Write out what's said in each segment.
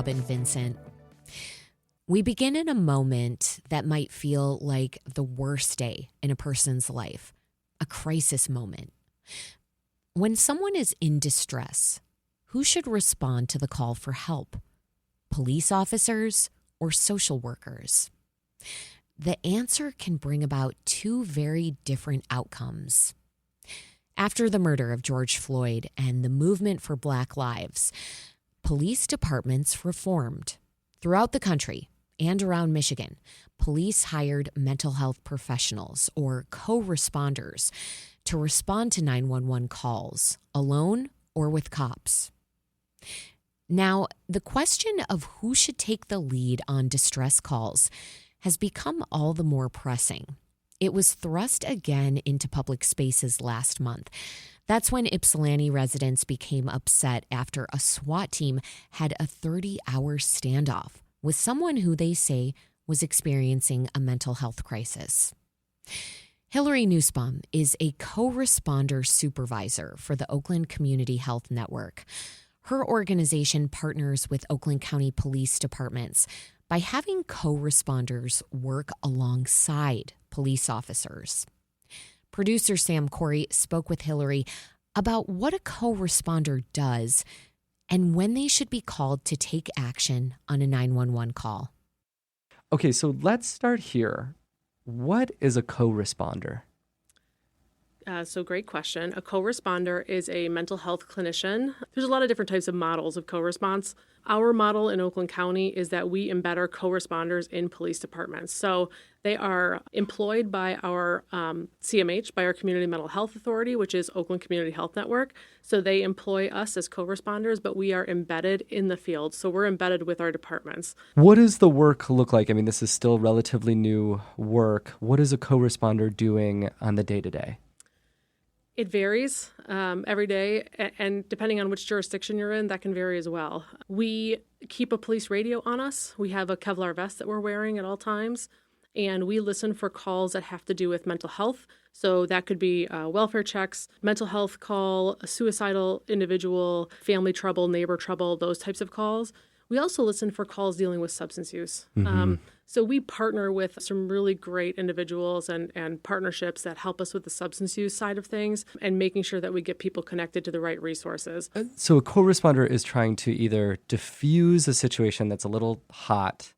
Robin Vincent. We begin in a moment that might feel like the worst day in a person's life, a crisis moment. When someone is in distress, who should respond to the call for help? Police officers or social workers? The answer can bring about two very different outcomes. After the murder of George Floyd and the movement for Black lives, police departments reformed. Throughout the country and around Michigan, police hired mental health professionals or co-responders to respond to 911 calls, alone or with cops. Now, the question of who should take the lead on distress calls has become all the more pressing. It was thrust again into public spaces last month. That's when Ypsilanti residents became upset after a SWAT team had a 30-hour standoff with someone who they say was experiencing a mental health crisis. Hillary Nussbaum is a co-responder supervisor for the Oakland Community Health Network. Her organization partners with Oakland County Police Departments by having co-responders work alongside police officers. Producer Sam Corey spoke with Hillary about what a co-responder does and when they should be called to take action on a 911 call. Okay, so let's start here. What is a co-responder? So great question. A co-responder is a mental health clinician. There's a lot of different types of models of co-response. Our model in Oakland County is that we embed our co-responders in police departments. So they are employed by our CMH, by our Community Mental Health Authority, which is Oakland Community Health Network. So they employ us as co-responders, but we are embedded in the field. So we're embedded with our departments. What does the work look like? I mean, this is still relatively new work. What is a co-responder doing on the day-to-day? It varies every day, and depending on which jurisdiction you're in, that can vary as well. We keep a police radio on us. We have a Kevlar vest that we're wearing at all times, and we listen for calls that have to do with mental health. So that could be welfare checks, mental health call, a suicidal individual, family trouble, neighbor trouble, those types of calls. We also listen for calls dealing with substance use. So we partner with some really great individuals and partnerships that help us with the substance use side of things and making sure that we get people connected to the right resources. So a co-responder is trying to either diffuse a situation that's a little hot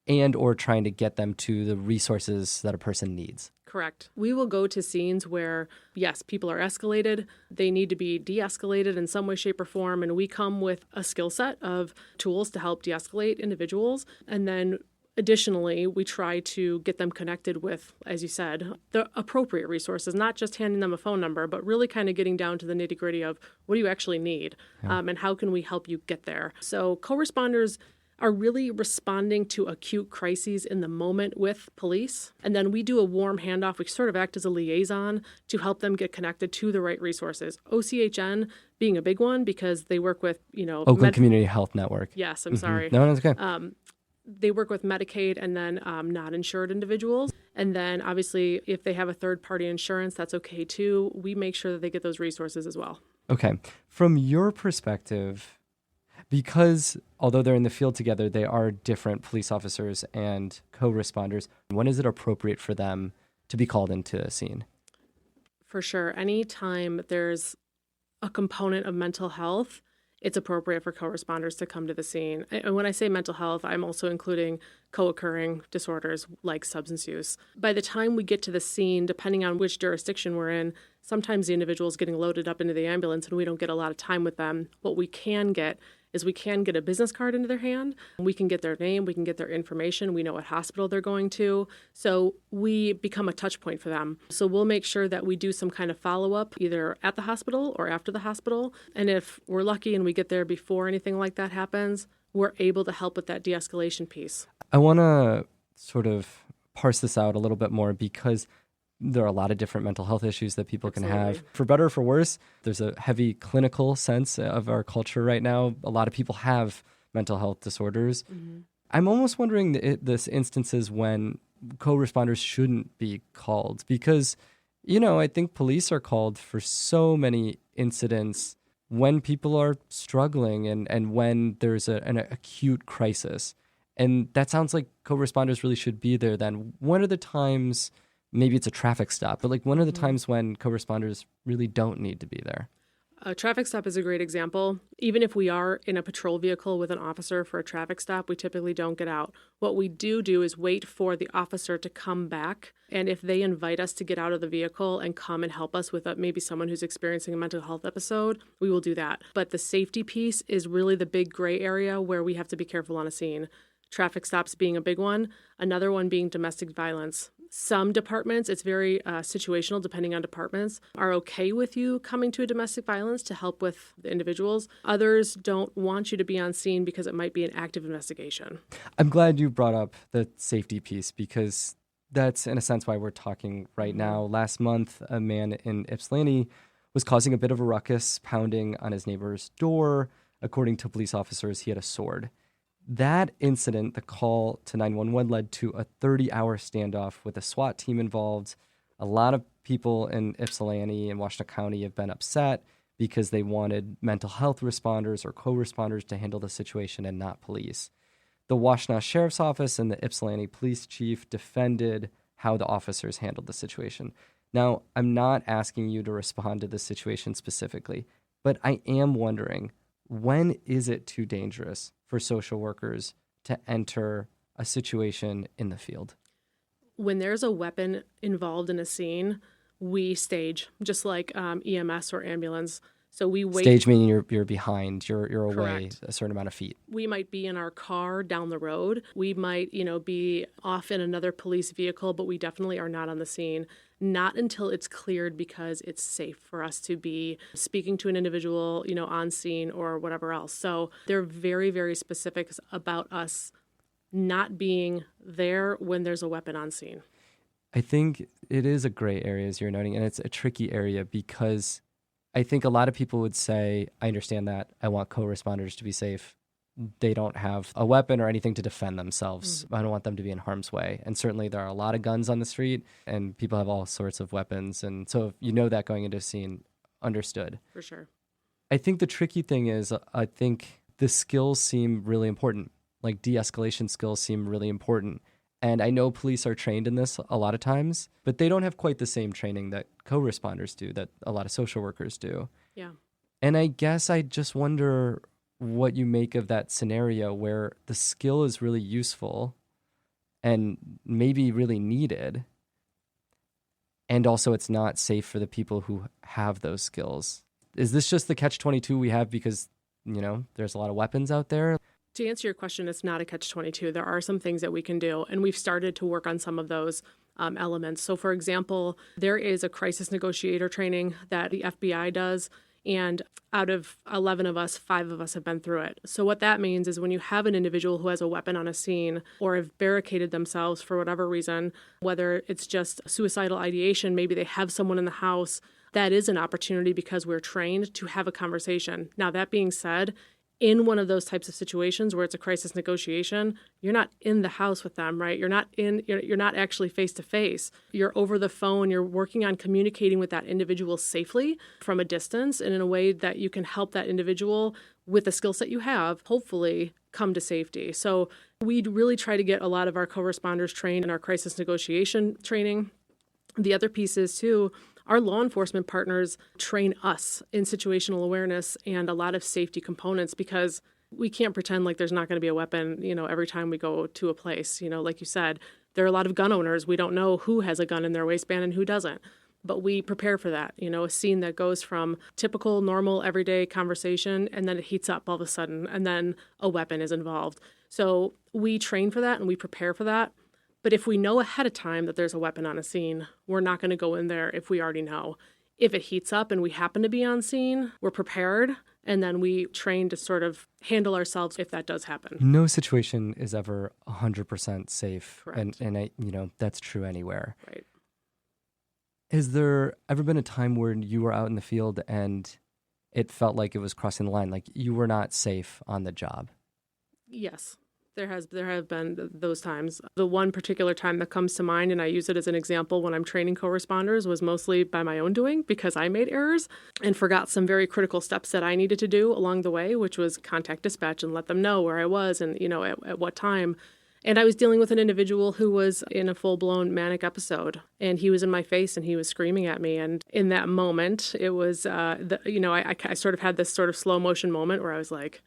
and or trying to get them to the resources that a person needs. Correct. We will go to scenes where, yes, people are escalated. They need to be de-escalated in some way, shape, or form. And we come with a skill set of tools to help de-escalate individuals. And then additionally, we try to get them connected with, as you said, the appropriate resources, not just handing them a phone number, but really kind of getting down to the nitty-gritty of what do you actually need and how can we help you get there. So co-responders are really responding to acute crises in the moment with police. And then we do a warm handoff. We sort of act as a liaison to help them get connected to the right resources. OCHN being a big one because they work with, Oakland Community Health Network. Yes, I'm sorry. No, that's okay. They work with Medicaid and then not insured individuals. And then obviously if they have a third-party insurance, that's okay too. We make sure that they get those resources as well. Okay. From your perspective, because although they're in the field together, they are different police officers and co-responders, when is it appropriate for them to be called into a scene? For sure. Anytime there's a component of mental health, it's appropriate for co-responders to come to the scene. And when I say mental health, I'm also including co-occurring disorders like substance use. By the time we get to the scene, depending on which jurisdiction we're in, sometimes the individual is getting loaded up into the ambulance and we don't get a lot of time with them. What we can get is we can get a business card into their hand. We can get their name. We can get their information. We know what hospital they're going to. So we become a touch point for them. So we'll make sure that we do some kind of follow-up either at the hospital or after the hospital. And if we're lucky and we get there before anything like that happens, we're able to help with that de-escalation piece. I want to sort of parse this out a little bit more because there are a lot of different mental health issues that people can have. For better or for worse, there's a heavy clinical sense of our culture right now. A lot of people have mental health disorders. I'm almost wondering this instances when co-responders shouldn't be called because, I think police are called for so many incidents when people are struggling and when there's an acute crisis. And that sounds like co-responders really should be there then. When are the times, maybe it's a traffic stop, but like when are the times when co-responders really don't need to be there? A traffic stop is a great example. Even if we are in a patrol vehicle with an officer for a traffic stop, we typically don't get out. What we do is wait for the officer to come back. And if they invite us to get out of the vehicle and come and help us with maybe someone who's experiencing a mental health episode, we will do that. But the safety piece is really the big gray area where we have to be careful on a scene. Traffic stops being a big one. Another one being domestic violence. Some departments, it's very situational depending on departments, are okay with you coming to a domestic violence to help with the individuals. Others don't want you to be on scene because it might be an active investigation. I'm glad you brought up the safety piece because that's in a sense why we're talking right now. Last month, a man in Ypsilanti was causing a bit of a ruckus, pounding on his neighbor's door. According to police officers, he had a sword. That incident, the call to 911, led to a 30-hour standoff with a SWAT team involved. A lot of people in Ypsilanti and Washtenaw County have been upset because they wanted mental health responders or co-responders to handle the situation and not police. The Washtenaw Sheriff's Office and the Ypsilanti Police Chief defended how the officers handled the situation. Now, I'm not asking you to respond to this situation specifically, but I am wondering, when is it too dangerous for social workers to enter a situation in the field? When there's a weapon involved in a scene, we stage, just like EMS or ambulance. So we wait. Stage meaning you're behind, you're away Correct. a certain amount of feet. We might be in our car down the road. We might, be off in another police vehicle, but we definitely are not on the scene. Not until it's cleared because it's safe for us to be speaking to an individual, on scene or whatever else. So they're very, very specific about us not being there when there's a weapon on scene. I think it is a gray area, as you're noting, and it's a tricky area because I think a lot of people would say, I understand that. I want co-responders to be safe. They don't have a weapon or anything to defend themselves. I don't want them to be in harm's way. And certainly there are a lot of guns on the street and people have all sorts of weapons. And so if you know that going into a scene, understood. For sure. I think the tricky thing is, I think the skills seem really important. Like de-escalation skills seem really important. And I know police are trained in this a lot of times, but they don't have quite the same training that co-responders do, that a lot of social workers do. Yeah. And I guess I just wonder what you make of that scenario where the skill is really useful and maybe really needed, and also it's not safe for the people who have those skills. Is this just the catch-22 we have because, there's a lot of weapons out there? To answer your question, it's not a catch-22. There are some things that we can do, and we've started to work on some of those elements. So, for example, there is a crisis negotiator training that the FBI does, and out of 11 of us, 5 of us have been through it. So what that means is when you have an individual who has a weapon on a scene or have barricaded themselves for whatever reason, whether it's just suicidal ideation, maybe they have someone in the house, that is an opportunity because we're trained to have a conversation. Now, that being said, in one of those types of situations where it's a crisis negotiation, you're not in the house with them, right? You're not actually face to face. You're over the phone. You're working on communicating with that individual safely from a distance and in a way that you can help that individual with the skill set you have, hopefully come to safety. So we really try to get a lot of our co-responders trained in our crisis negotiation training. The other piece is too, our law enforcement partners train us in situational awareness and a lot of safety components because we can't pretend like there's not going to be a weapon, every time we go to a place. Like you said, there are a lot of gun owners. We don't know who has a gun in their waistband and who doesn't. But we prepare for that, a scene that goes from typical, normal, everyday conversation, and then it heats up all of a sudden, and then a weapon is involved. So we train for that and we prepare for that. But if we know ahead of time that there's a weapon on a scene, we're not going to go in there if we already know. If it heats up and we happen to be on scene, we're prepared, and then we train to sort of handle ourselves if that does happen. No situation is ever 100% safe. Correct. And I, that's true anywhere. Right. Has there ever been a time where you were out in the field and it felt like it was crossing the line, like you were not safe on the job? Yes. There have been those times. The one particular time that comes to mind, and I use it as an example when I'm training co-responders, was mostly by my own doing because I made errors and forgot some very critical steps that I needed to do along the way, which was contact dispatch and let them know where I was and, at what time. And I was dealing with an individual who was in a full-blown manic episode, and he was in my face and he was screaming at me. And in that moment, it was, I sort of had this sort of slow motion moment where I was like,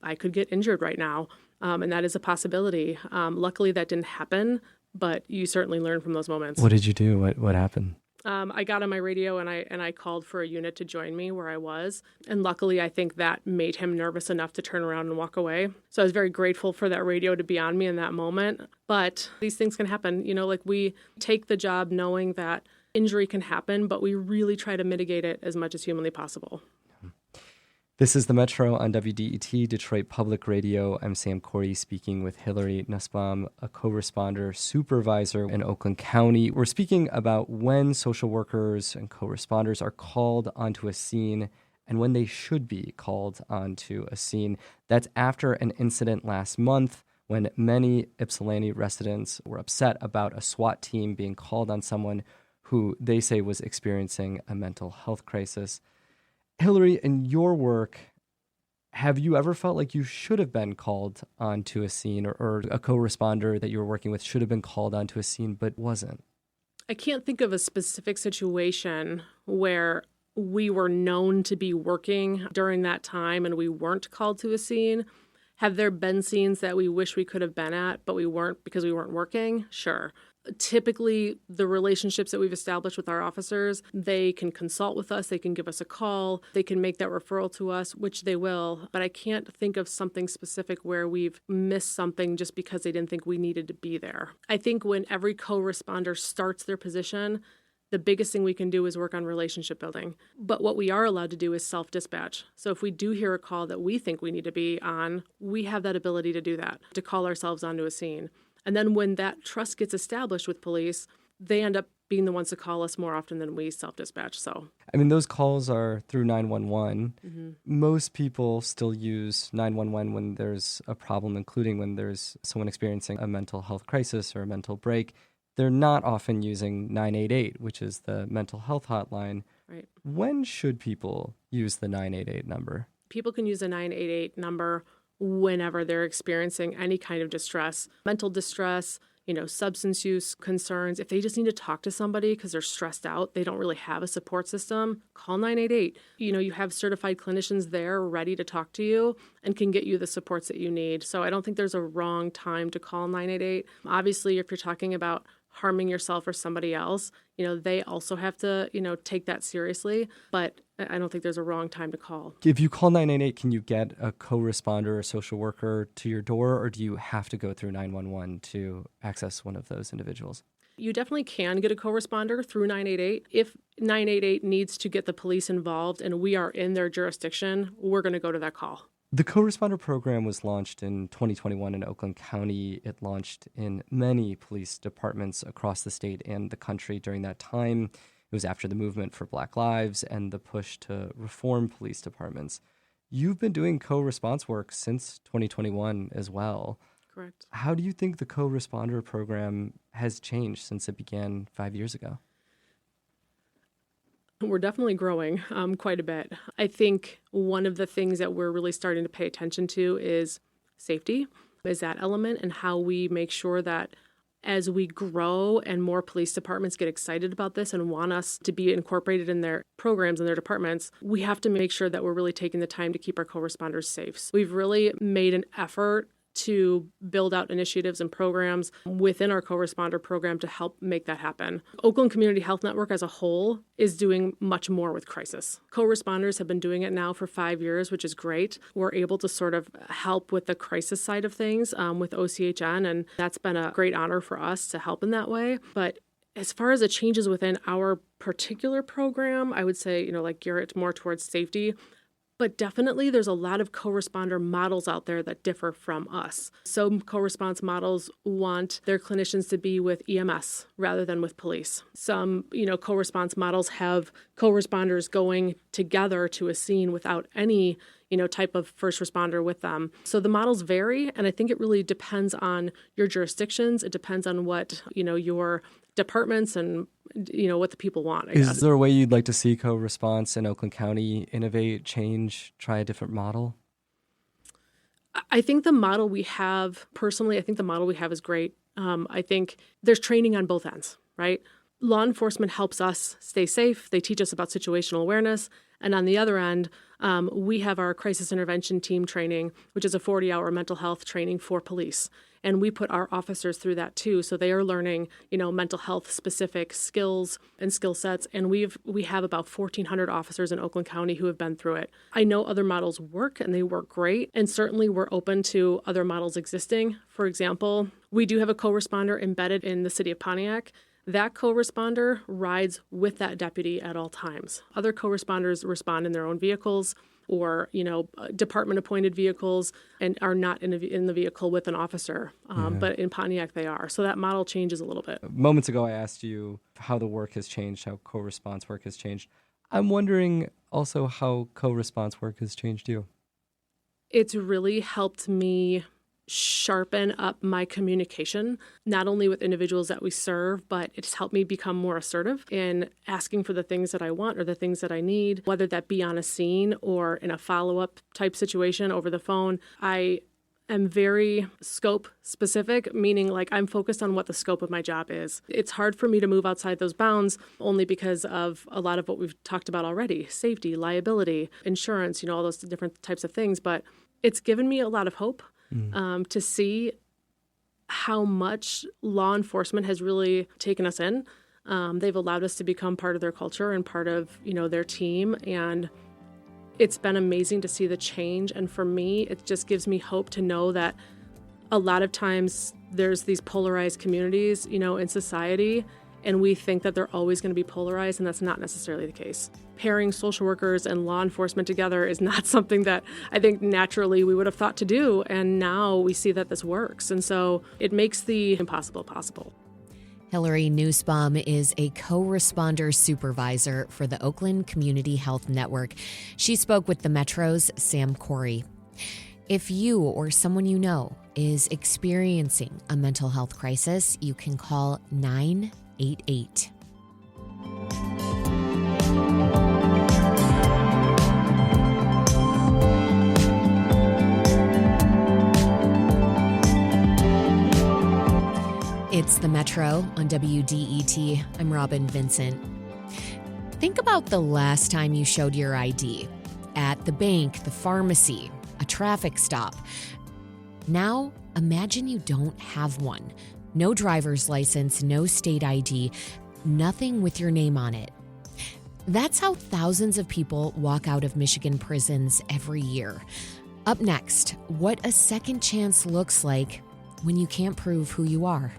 I could get injured right now. And that is a possibility. Luckily, that didn't happen, but you certainly learn from those moments. What did you do? What happened? I got on my radio and I called for a unit to join me where I was. And luckily, I think that made him nervous enough to turn around and walk away. So I was very grateful for that radio to be on me in that moment. But these things can happen. We take the job knowing that injury can happen, but we really try to mitigate it as much as humanly possible. This is The Metro on WDET, Detroit Public Radio. I'm Sam Corey speaking with Hillary Nussbaum, a co-responder supervisor in Oakland County. We're speaking about when social workers and co-responders are called onto a scene and when they should be called onto a scene. That's after an incident last month when many Ypsilanti residents were upset about a SWAT team being called on someone who they say was experiencing a mental health crisis. Hillary, in your work, have you ever felt like you should have been called onto a scene or a co-responder that you were working with should have been called onto a scene but wasn't? I can't think of a specific situation where we were known to be working during that time and we weren't called to a scene. Have there been scenes that we wish we could have been at, but we weren't because we weren't working? Sure. Typically, the relationships that we've established with our officers, they can consult with us, they can give us a call, they can make that referral to us, which they will. But I can't think of something specific where we've missed something just because they didn't think we needed to be there. I think when every co-responder starts their position, the biggest thing we can do is work on relationship building. But what we are allowed to do is self-dispatch. So if we do hear a call that we think we need to be on, we have that ability to do that, to call ourselves onto a scene. And then when that trust gets established with police, they end up being the ones to call us more often than we self-dispatch. So, I mean, those calls are through 911. Mm-hmm. Most people still use 911 when there's a problem, including when there's someone experiencing a mental health crisis or a mental break. They're not often using 988, which is the mental health hotline. Right. When should people use the 988 number? People can use a 988 number whenever they're experiencing any kind of distress, mental distress, substance use concerns. If they just need to talk to somebody because they're stressed out, they don't really have a support system, call 988. You have certified clinicians there ready to talk to you and can get you the supports that you need. So I don't think there's a wrong time to call 988. Obviously, if you're talking about harming yourself or somebody else, they also have to, take that seriously. But I don't think there's a wrong time to call. If you call 988, can you get a co-responder or social worker to your door, or do you have to go through 911 to access one of those individuals? You definitely can get a co-responder through 988. If 988 needs to get the police involved and we are in their jurisdiction, we're going to go to that call. The co-responder program was launched in 2021 in Oakland County. It launched in many police departments across the state and the country during that time. It was after the movement for Black Lives and the push to reform police departments. You've been doing co-response work since 2021 as well. Correct. How do you think the co-responder program has changed since it began 5 years ago? We're definitely growing quite a bit. I think one of the things that we're really starting to pay attention to is safety, is that element, and how we make sure that as we grow and more police departments get excited about this and want us to be incorporated in their programs and their departments, we have to make sure that we're really taking the time to keep our co-responders safe. So we've really made an effort to build out initiatives and programs within our co-responder program to help make that happen. Oakland Community Health Network as a whole is doing much more with crisis. Co-responders have been doing it now for 5 years, which is great. We're able to sort of help with the crisis side of things with OCHN, and that's been a great honor for us to help in that way. But as far as the changes within our particular program, I would say, like Garrett, more towards safety. But definitely there's a lot of co-responder models out there that differ from us. Some co-response models want their clinicians to be with EMS rather than with police. Some, co-response models have co-responders going together to a scene without any, type of first responder with them. So the models vary, and I think it really depends on your jurisdictions. It depends on what, your departments and what the people want, I guess. Is there a way you'd like to see co-response in Oakland County innovate, change, try a different model? I think the model we have, personally, I think the model we have is great. I think there's training on both ends, right? Law enforcement helps us stay safe. They teach us about situational awareness. And on the other end, we have our crisis intervention team training, which is a 40-hour mental health training for police. And we put our officers through that too. So they are learning, mental health specific skills and skill sets. And we have about 1,400 officers in Oakland County who have been through it. I know other models work and they work great. And certainly we're open to other models existing. For example, we do have a co-responder embedded in the city of Pontiac. That co-responder rides with that deputy at all times. Other co-responders respond in their own vehicles or, department-appointed vehicles and are not in the vehicle with an officer. But in Pontiac, they are. So that model changes a little bit. Moments ago, I asked you how the work has changed, how co-response work has changed. I'm wondering also how co-response work has changed you. It's really helped me sharpen up my communication, not only with individuals that we serve, but it's helped me become more assertive in asking for the things that I want or the things that I need, whether that be on a scene or in a follow-up type situation over the phone. I am very scope specific, meaning like I'm focused on what the scope of my job is. It's hard for me to move outside those bounds only because of a lot of what we've talked about already, safety, liability, insurance, all those different types of things. But it's given me a lot of hope to see how much law enforcement has really taken us in. They've allowed us to become part of their culture and part of, their team. And it's been amazing to see the change. And for me, it just gives me hope to know that a lot of times there's these polarized communities, in society, and we think that they're always going to be polarized, and that's not necessarily the case. Pairing social workers and law enforcement together is not something that I think naturally we would have thought to do, and now we see that this works. And so it makes the impossible possible. Hillary Nussbaum is a co-responder supervisor for the Oakland Community Health Network. She spoke with the Metro's Sam Corey. If you or someone you know is experiencing a mental health crisis, you can call 988. It's the Metro on WDET. I'm Robin Vincent. Think about the last time you showed your ID at the bank, the pharmacy, a traffic stop. Now, imagine you don't have one. No driver's license, no state ID, nothing with your name on it. That's how thousands of people walk out of Michigan prisons every year. Up next, what a second chance looks like when you can't prove who you are.